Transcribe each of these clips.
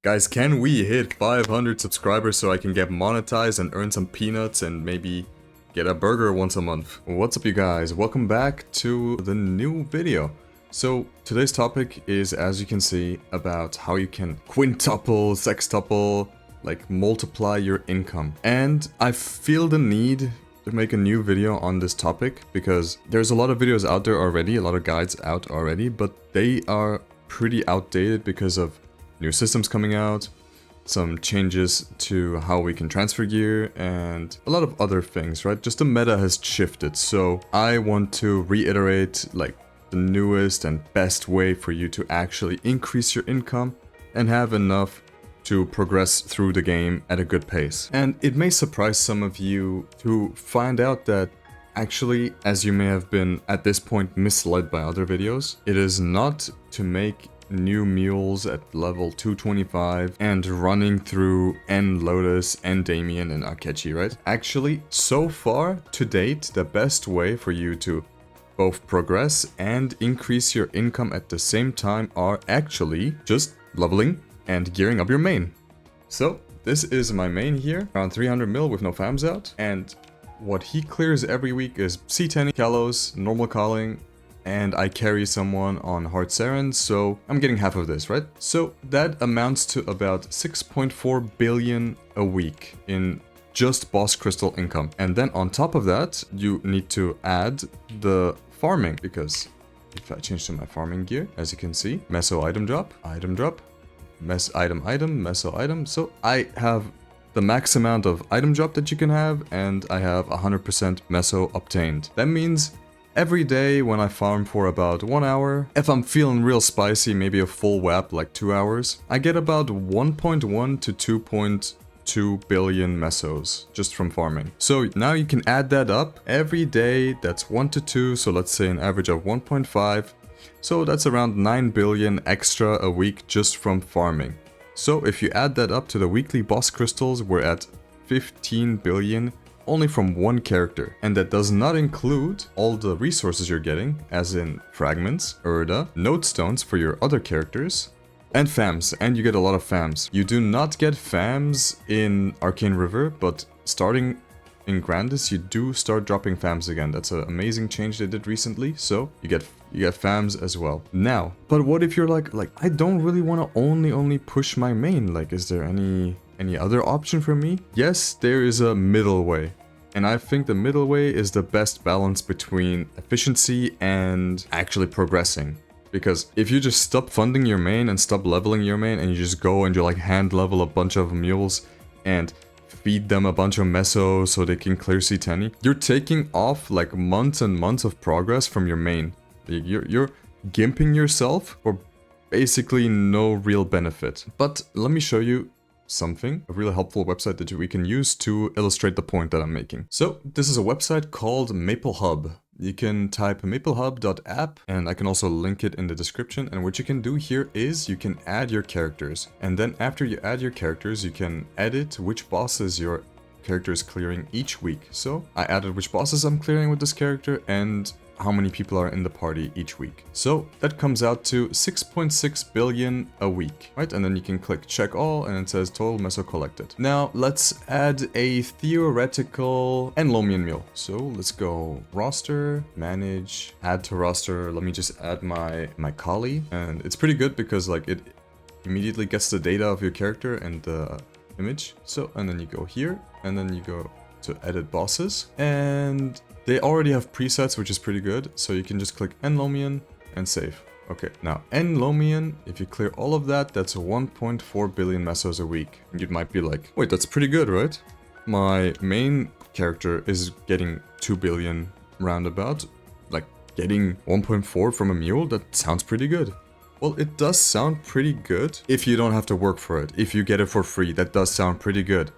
Guys, can we hit 500 subscribers so I can get monetized and earn some peanuts and maybe get a burger once a month? What's up, you guys? Welcome back to the new video. So today's topic is, as you can see, about how you can quintuple, sextuple, like multiply your income. And I feel the need to make a new video on this topic because there's a lot of videos out there already, a lot of guides out already, but they are pretty outdated because of new systems coming out, some changes to how we can transfer gear, and a lot of other things, right? Just the meta has shifted. So I want to reiterate like the newest and best way for you to actually increase your income and have enough to progress through the game at a good pace. And it may surprise some of you to find out that actually, as you may have been at this point misled by other videos, it is not to make new mules at level 225 and running through NLotus, NLomien, and Akechi, right? Actually, so far to date, the best way for you to both progress and increase your income at the same time are actually just leveling and gearing up your main. So this is my main here, around 300 mil with no fams out, and what he clears every week is CTene, Kalos, normal calling, and I carry someone on Hard Saren, so I'm getting half of this, right? So that amounts to about 6.4 billion a week in just boss crystal income. And then on top of that, you need to add the farming, because if I change to my farming gear, as you can see, Meso item drop, Meso item. So I have the max amount of item drop that you can have, and I have 100% Meso obtained. That means every day when I farm for about 1 hour, if I'm feeling real spicy, maybe a full WAP like 2 hours, I get about 1.1 to 2.2 billion mesos just from farming. So now you can add that up every day. That's 1 to 2, so let's say an average of 1.5. So that's around 9 billion extra a week just from farming. So if you add that up to the weekly boss crystals, we're at 15 billion only from one character. And that does not include all the resources you're getting, as in fragments, Urda, node stones for your other characters, and fams. And you get a lot of fams. You do not get fams in Arcane River, but starting in Grandis, you do start dropping fams again. That's an amazing change they did recently, so you get fams as well. Now, but what if you're like I don't really want to only push my main? Like, is there any other option for me? Yes, there is a middle way. And I think the middle way is the best balance between efficiency and actually progressing. Because if you just stop funding your main and stop leveling your main and you just go and you like hand level a bunch of mules and feed them a bunch of meso so they can clear CTene, you're taking off like months and months of progress from your main. You're gimping yourself for basically no real benefit. But let me show you something, a really helpful website that we can use to illustrate the point that I'm making. So this is a website called MapleHub. You can type maplehub.app, and I can also link it in the description. And what you can do here is you can add your characters. And then after you add your characters, you can edit which bosses your character is clearing each week. So I added which bosses I'm clearing with this character and how many people are in the party each week. So that comes out to 6.6 billion a week, right? And then you can click check all and it says total meso collected. Now let's add a theoretical NLomien mule. So let's go roster, manage, add to roster. Let me just add my Kali, and it's pretty good because like it immediately gets the data of your character and the image. So, and then you go here and then you go to edit bosses, and they already have presets, which is pretty good. So you can just click NLomien and save. Okay, now NLomien, if you clear all of that, that's 1.4 billion mesos a week. And you might be like, wait, that's pretty good, right? My main character is getting 2 billion roundabout. Like getting 1.4 from a mule, that sounds pretty good. Well, it does sound pretty good if you don't have to work for it. If you get it for free, that does sound pretty good.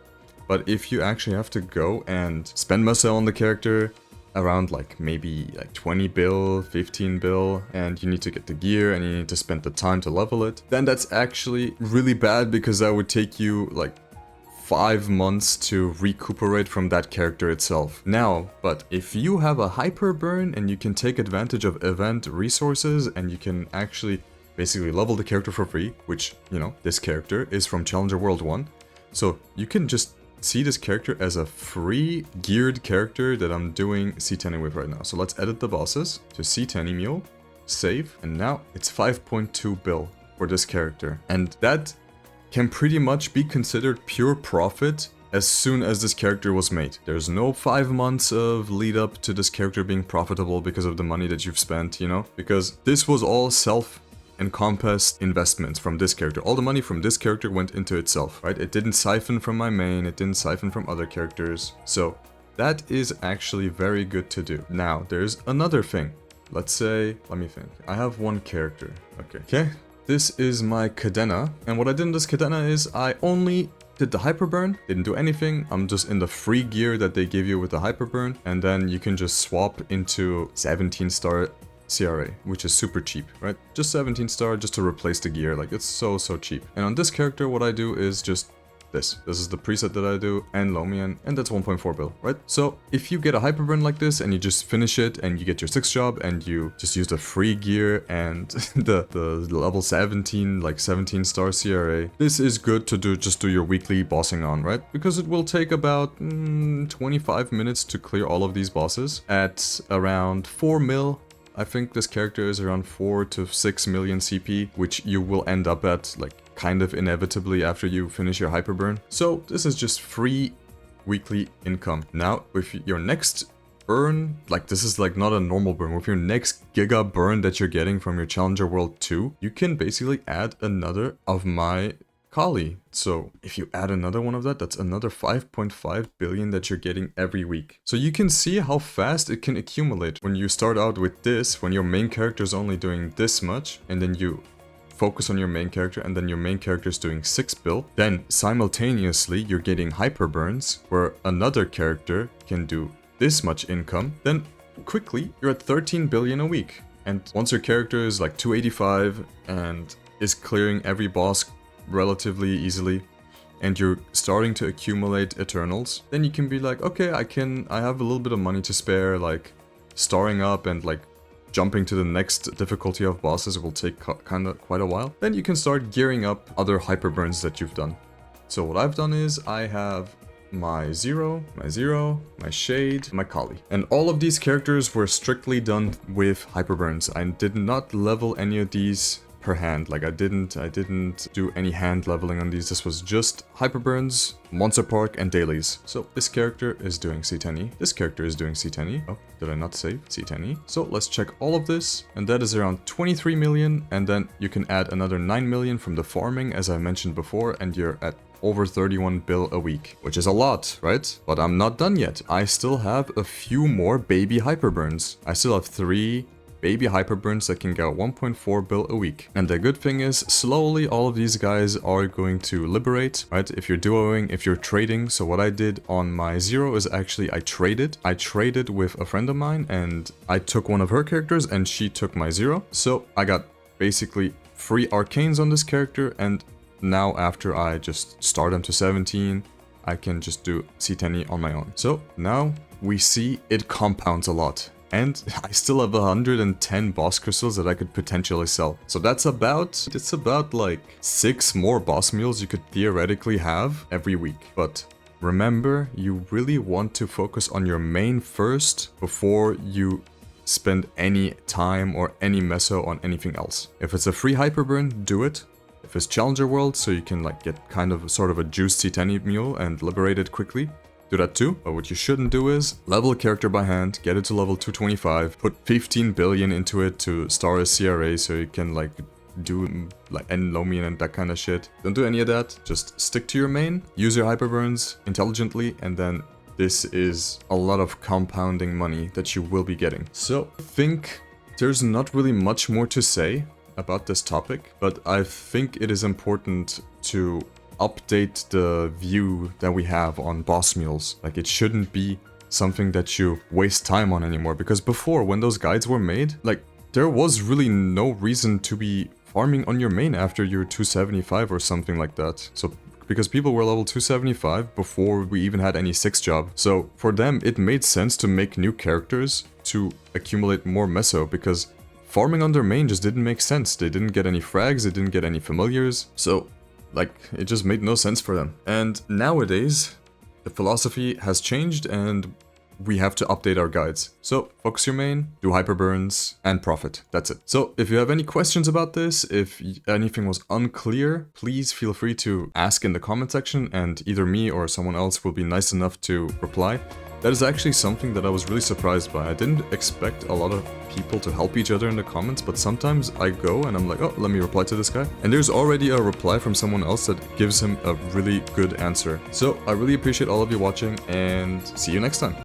But if you actually have to go and spend meso on the character, around like maybe like 20 bill, 15 bill, and you need to get the gear and you need to spend the time to level it, then that's actually really bad, because that would take you like 5 months to recuperate from that character itself. Now, but if you have a hyper burn and you can take advantage of event resources and you can actually basically level the character for free, which, you know, this character is from Challenger World 1. So you can just see this character as a free geared character that I'm doing CTene with right now. So let's edit the bosses to CTene Mule, save, and now it's 5.2 bill for this character. And that can pretty much be considered pure profit as soon as this character was made. There's no 5 months of lead up to this character being profitable because of the money that you've spent, you know? Because this was all self-encompassed investments from this character. All the money from this character went into itself, right? It didn't siphon from my main, it didn't siphon from other characters. So that is actually very good to do. Now, there's another thing. Let's say, let me think. I have one character. Okay. This is my Cadena. And what I did in this Cadena is I only did the hyperburn, didn't do anything. I'm just in the free gear that they give you with the hyperburn, and then you can just swap into 17-star CRA, which is super cheap, right? Just 17-star just to replace the gear. Like, it's so cheap. And on this character, what I do is just this. This is the preset that I do, NLomien, and that's 1.4 bill, right? So if you get a hyperburn like this and you just finish it and you get your 6th job and you just use the free gear and the level 17, like 17-star CRA, this is good to just do your weekly bossing on, right? Because it will take about 25 minutes to clear all of these bosses at around 4 mil. I think this character is around 4 to 6 million CP, which you will end up at, like, kind of inevitably after you finish your hyperburn. So this is just free weekly income. Now, with your next burn, like, this is like not a normal burn, with your next giga burn that you're getting from your Challenger World 2, you can basically add another of my Kali. So if you add another one of that, that's another 5.5 billion that you're getting every week. So you can see how fast it can accumulate. When you start out with this, when your main character is only doing this much, and then you focus on your main character, and then your main character is doing 6 bill, then simultaneously you're getting hyperburns where another character can do this much income, then quickly you're at 13 billion a week. And once your character is like 285 and is clearing every boss relatively easily, and you're starting to accumulate Eternals, then you can be like, okay, I have a little bit of money to spare, like starring up and like jumping to the next difficulty of bosses will take quite a while. Then you can start gearing up other hyperburns that you've done. So what I've done is I have my Zero, my Shade, my Kali. And all of these characters were strictly done with hyperburns. I did not level any of these per hand. Like, I didn't do any hand leveling on these. This was just hyperburns, Monster Park, and dailies. So this character is doing CTene. This character is doing CTene. Oh, did I not save CTene? So let's check all of this, and that is around 23 million, and then you can add another 9 million from the farming, as I mentioned before, and you're at over 31 bill a week, which is a lot, right? But I'm not done yet. I still have a few more baby hyperburns. I still have 3 baby hyperburns that can get 1.4 bill a week. And the good thing is, slowly all of these guys are going to liberate, right? If you're duoing, if you're trading. So what I did on my Zero is actually I traded with a friend of mine, and I took one of her characters and she took my Zero. So I got basically free arcanes on this character, and now after I just start them to 17, I can just do CTene on my own. So now we see it compounds a lot. And I still have 110 boss crystals that I could potentially sell. So it's about like 6 more boss mules you could theoretically have every week. But remember, you really want to focus on your main first before you spend any time or any meso on anything else. If it's a free hyperburn, do it. If it's Challenger World, so you can like get kind of sort of a juiced CTene mule and liberate it quickly, do that too. But what you shouldn't do is level a character by hand, get it to level 225, put 15 billion into it to star a CRA so you can like do like NLomien and that kind of shit. Don't do any of that. Just stick to your main, use your hyperburns intelligently, and then this is a lot of compounding money that you will be getting. So I think there's not really much more to say about this topic, but I think it is important to update the view that we have on boss mules. Like, it shouldn't be something that you waste time on anymore, because before, when those guides were made, like, there was really no reason to be farming on your main after you're 275 or something like that. So because people were level 275 before we even had any 6 job. So for them, it made sense to make new characters to accumulate more meso, because farming on their main just didn't make sense. They didn't get any frags, they didn't get any familiars, so like it just made no sense for them. And nowadays, the philosophy has changed and we have to update our guides. So focus your main, do hyperburns, and profit. That's it. So if you have any questions about this, if anything was unclear, please feel free to ask in the comment section and either me or someone else will be nice enough to reply. That is actually something that I was really surprised by. I didn't expect a lot of people to help each other in the comments, but sometimes I go and I'm like, oh, let me reply to this guy. And there's already a reply from someone else that gives him a really good answer. So I really appreciate all of you watching and see you next time.